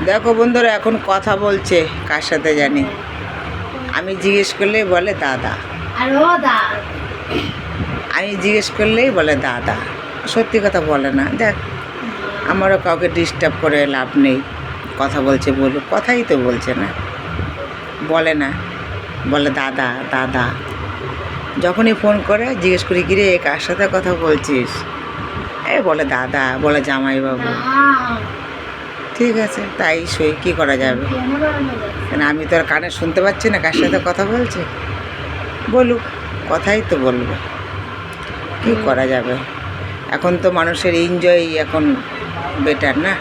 দেখো বন্ধুরা এখন কথা বলছে কার সাথে জানি, আমি জিজ্ঞেস করলেই বলে দাদা, আর ও দা আমি জিজ্ঞেস করলেই বলে দাদা, সত্যি কথা বলে না। দেখ আমারও কাউকে ডিস্টার্ব করে লাভ নেই, কথা বলছে বলুক, কথাই তো বলছে না, বলে না, বলে দাদা দাদা। যখনই ফোন করে জিজ্ঞেস করি কিরে কার সাথে কথা বলছিস, বলে দাদা, বলে জামাইবাবু। ঠিক আছে তাই সই, কী করা যাবে, কেন আমি তো আর কানে শুনতে পাচ্ছি না কার সাথে কথা বলছে, বলুক, কথাই তো বলবে, কী করা যাবে। এখন তো মানুষের এনজয় এখন বেটার না।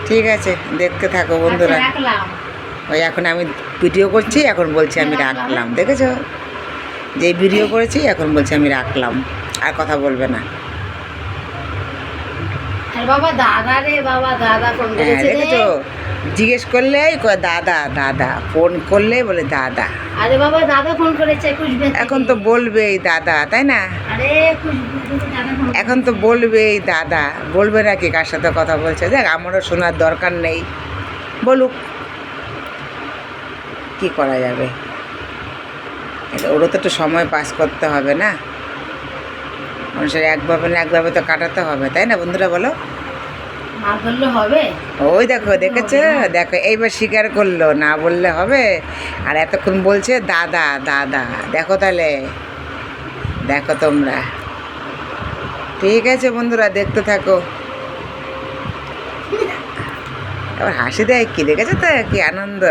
ঠিক আছে দেখতে থাকো বন্ধুরা। ওই এখন আমি ভিডিও করছি, এখন বলছি আমি রাখলাম, দেখেছো, যে ভিডিও করেছি এখন বলছি আমি রাখলাম, আর কথা বলবে না। বাবা দাদা রে, বাবা দাদা ফোন হ্যাঁ করেছে রে। দেখেছো, জিজ্ঞেস করলেই কয় দাদা দাদা, ফোন করলেই বলে দাদা। আরে বাবা দাদা ফোন করেছে খুশবে। এখন তো বলবেই দাদা, তাই না? আরে খুশবে দাদা ফোন। এখন তো বলবেই দাদা, বলবে নাকি কার সাথে কথা বলছে। দেখ আমারও শোনার দরকার নেই, বলুক, কি করা যাবে। ওরও তো একটু সময় পাস করতে হবে না, মানুষের একভাবে না একভাবে তো কাটাতে হবে, তাই না বন্ধুরা বলো? না বললে হবে? ওই দেখো, দেখেছো, দেখো এইবার স্বীকার করলো, না বললে হবে। আর এতক্ষণ বলছে দাদা দাদা, দেখো তাহলে, দেখো তোমরা। ঠিক আছে বন্ধুরা দেখতে থাকো। আবার হাসি দেয় কি, দেখেছো তো কি আনন্দ।